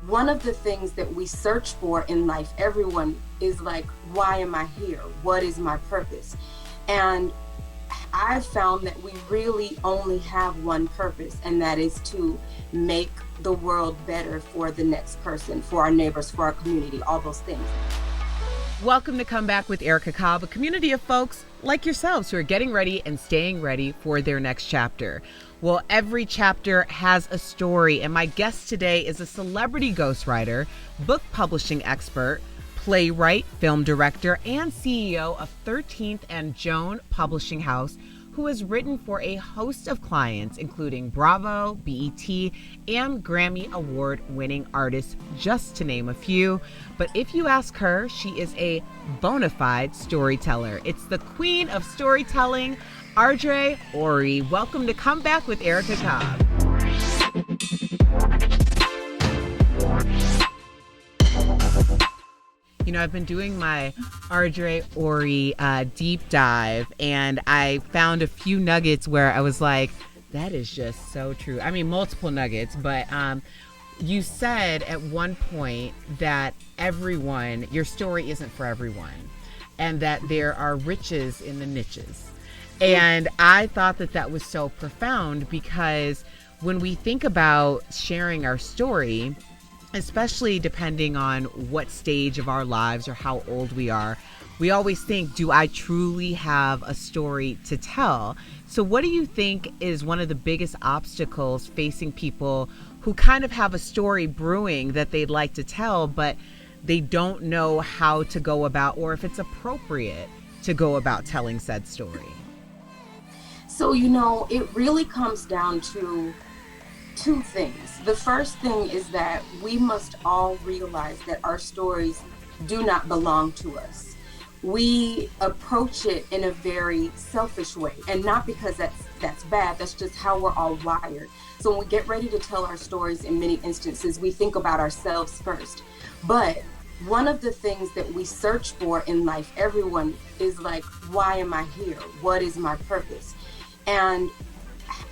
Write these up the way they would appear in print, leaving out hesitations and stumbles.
one of the things that we search for in life, everyone is like, why am I here? What is my purpose? And I've found that we really only have one purpose, and that is to make the world better for the next person, for our neighbors, for our community, all those things. Welcome to Come Back with Erica Cobb, a community of folks like yourselves who are getting ready and staying ready for their next chapter. Well, every chapter has a story, and my guest today is a celebrity ghostwriter, book publishing expert, playwright, film director, and CEO of 13th and Joan Publishing House, who has written for a host of clients, including Bravo, BET, and Grammy Award-winning artists, just to name a few. But if you ask her, she is a bona fide storyteller. It's the queen of storytelling, Ardre Orie. Welcome to Come Back with Erica Cobb. You know, I've been doing my Ardre Orie deep dive, and I found a few nuggets where I was like, that is just so true. I mean, multiple nuggets, but you said at one point that your story isn't for everyone, and that there are riches in the niches. And I thought that was so profound, because when we think about sharing our story, especially depending on what stage of our lives or how old we are, we always think, do I truly have a story to tell? So what do you think is one of the biggest obstacles facing people who kind of have a story brewing that they'd like to tell, but they don't know how to go about, or if it's appropriate to go about telling said story? So, it really comes down to two things. The first thing is that we must all realize that our stories do not belong to us. We approach it in a very selfish way, and not because that's bad. That's just how we're all wired. So when we get ready to tell our stories, in many instances, we think about ourselves first. But one of the things that we search for in life, everyone is like, why am I here? What is my purpose? And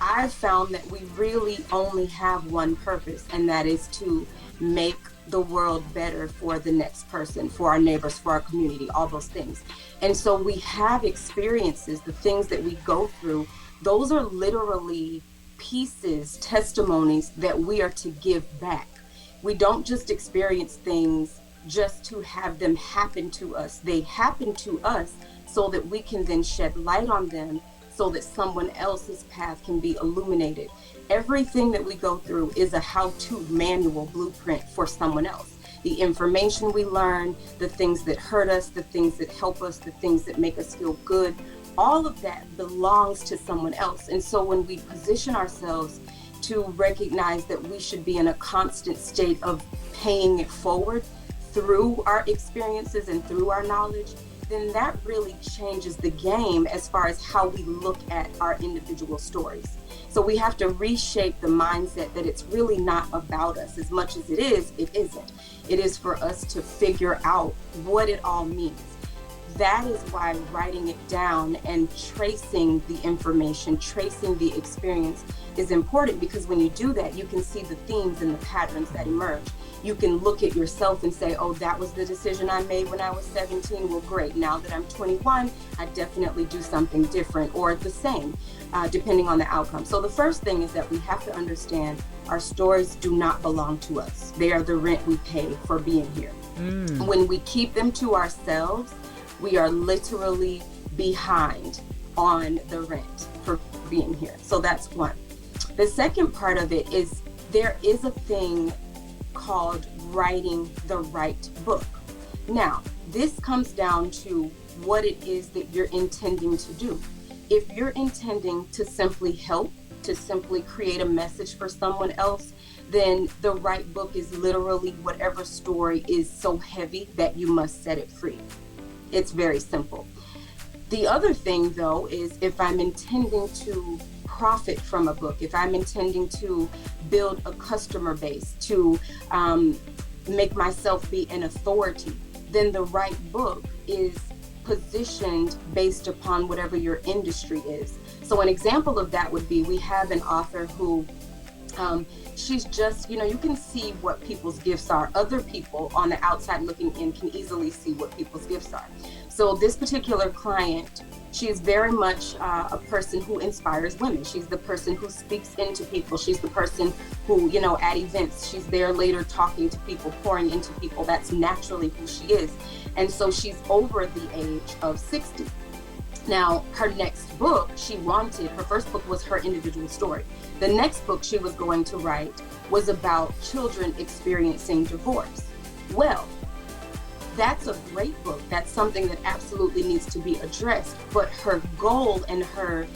I've found that we really only have one purpose, and that is to make the world better for the next person, for our neighbors, for our community, all those things. And so we have experiences, the things that we go through, those are literally pieces, testimonies that we are to give back. We don't just experience things just to have them happen to us. They happen to us so that we can then shed light on them, so that someone else's path can be illuminated. Everything that we go through is a how-to manual blueprint for someone else. The information we learn, the things that hurt us, the things that help us, the things that make us feel good, all of that belongs to someone else. And so when we position ourselves to recognize that we should be in a constant state of paying it forward through our experiences and through our knowledge, then that really changes the game as far as how we look at our individual stories. So we have to reshape the mindset that it's really not about us. As much as it is, it isn't. It is for us to figure out what it all means. That is why writing it down and tracing the information, tracing the experience is important, because when you do that, you can see the themes and the patterns that emerge. You can look at yourself and say, oh, that was the decision I made when I was 17. Well, great. Now that I'm 21, I definitely do something different or the same, depending on the outcome. So the first thing is that we have to understand our stories do not belong to us. They are the rent we pay for being here. When we keep them to ourselves, we are literally behind on the rent for being here. So that's one. The second part of it is there is a thing called writing the right book. Now, this comes down to what it is that you're intending to do. If you're intending to simply help, to simply create a message for someone else, then the right book is literally whatever story is so heavy that you must set it free. It's very simple. The other thing, though, is if I'm intending to profit from a book, if I'm intending to build a customer base, to make myself be an authority, then the right book is positioned based upon whatever your industry is. So an example of that would be, we have an author who She's just, you can see what people's gifts are. Other people on the outside looking in can easily see what people's gifts are. So this particular client, she is very much a person who inspires women. She's the person who speaks into people. She's the person who, at events, she's there later talking to people, pouring into people. That's naturally who she is. And so she's over the age of 60. Now, her next book, her first book was her individual story. The next book she was going to write was about children experiencing divorce. Well, that's a great book. That's something that absolutely needs to be addressed. But her goal and her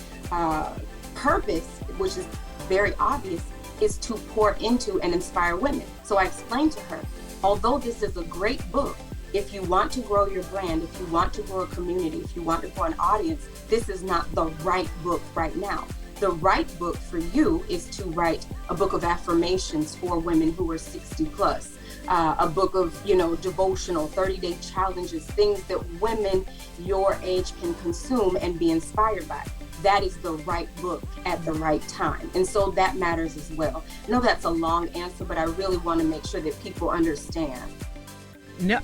purpose, which is very obvious, is to pour into and inspire women. So I explained to her, although this is a great book, if you want to grow your brand, if you want to grow a community, if you want to grow an audience, this is not the right book right now. The right book for you is to write a book of affirmations for women who are 60 plus, a book of, devotional 30-day challenges, things that women your age can consume and be inspired by. That is the right book at the right time. And so that matters as well. I know that's a long answer, but I really want to make sure that people understand. No,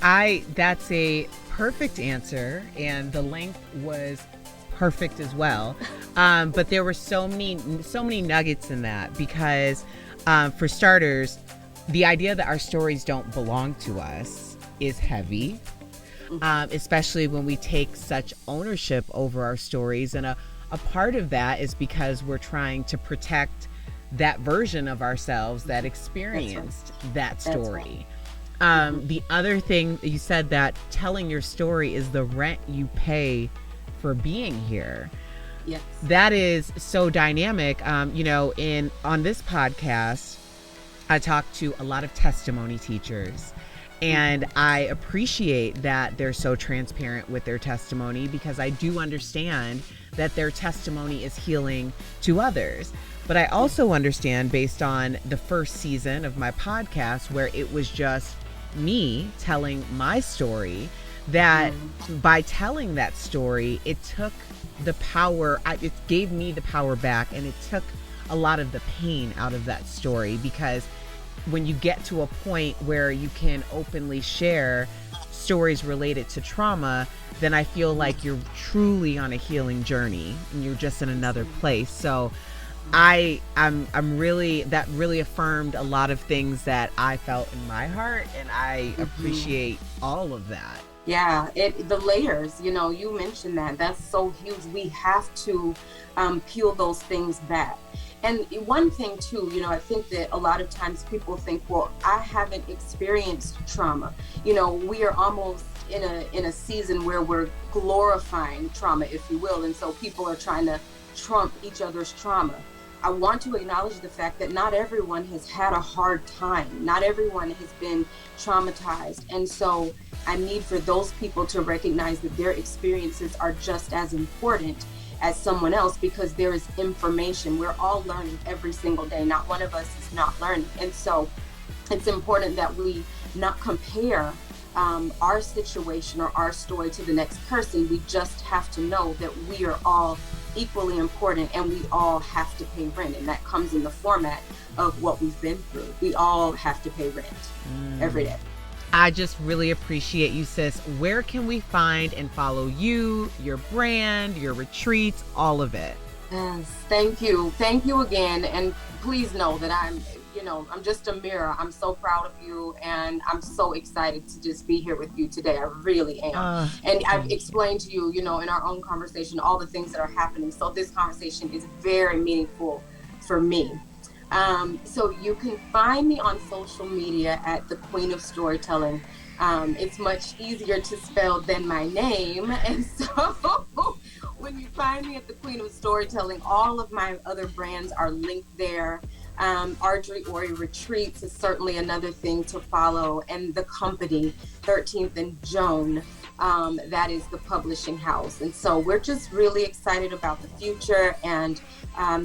that's a perfect answer, and the length was perfect as well. But there were so many nuggets in that because, for starters, the idea that our stories don't belong to us is heavy, especially when we take such ownership over our stories. And a part of that is because we're trying to protect that version of ourselves that experienced that story. The other thing you said, that telling your story is the rent you pay for being here. Yes. That is so dynamic. On this podcast, I talk to a lot of testimony teachers, and I appreciate that they're so transparent with their testimony, because I do understand that their testimony is healing to others. But I also understand, based on the first season of my podcast, where it was just me telling my story, that by telling that story, it took the power, it gave me the power back, and it took a lot of the pain out of that story. Because when you get to a point where you can openly share stories related to trauma, then I feel like you're truly on a healing journey and you're just in another place. So I'm really, that really affirmed a lot of things that I felt in my heart, and I appreciate all of that. Yeah, the layers, you mentioned that's so huge. We have to peel those things back. And one thing too, I think that a lot of times people think, well, I haven't experienced trauma. We are almost in a season where we're glorifying trauma, if you will. And so people are trying to trump each other's trauma. I want to acknowledge the fact that not everyone has had a hard time. Not everyone has been traumatized. And so I need for those people to recognize that their experiences are just as important as someone else, because there is information. We're all learning every single day. Not one of us is not learning. And so it's important that we not compare our situation or our story to the next person. We just have to know that we are all equally important, and we all have to pay rent, and that comes in the format of what we've been through. We all have to pay rent every day. I just really appreciate you, sis. Where can we find and follow you, your brand, your retreats, all of it? Yes, thank you again, and please know that I'm just a mirror. I'm so proud of you, and I'm so excited to just be here with you today. I really am. And I've explained to you, in our own conversation, all the things that are happening. So this conversation is very meaningful for me. So you can find me on social media at the Queen of Storytelling. It's much easier to spell than my name. And so when you find me at the Queen of Storytelling, all of my other brands are linked there. Ardre Orie Retreats is certainly another thing to follow, and the company 13th and Joan, that is the publishing house. And so we're just really excited about the future and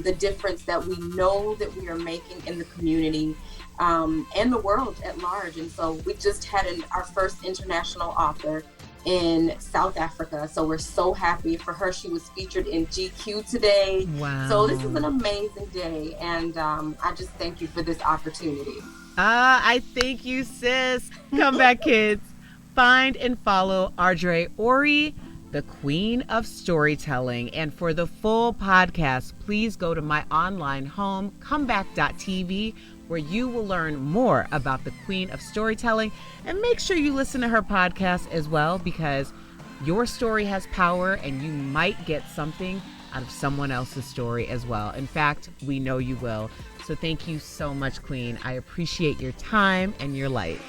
the difference that we know that we are making in the community and the world at large. And so we just had our first international author in South Africa. So we're so happy for her. She was featured in GQ today. Wow. So this is an amazing day. And I just thank you for this opportunity. I thank you, sis. Come back, kids. Find and follow Ardre Orie, the Queen of Storytelling. And for the full podcast, please go to my online home, comeback.tv, where you will learn more about the Queen of Storytelling. And make sure you listen to her podcast as well, because your story has power and you might get something out of someone else's story as well. In fact, we know you will. So thank you so much, Queen. I appreciate your time and your light.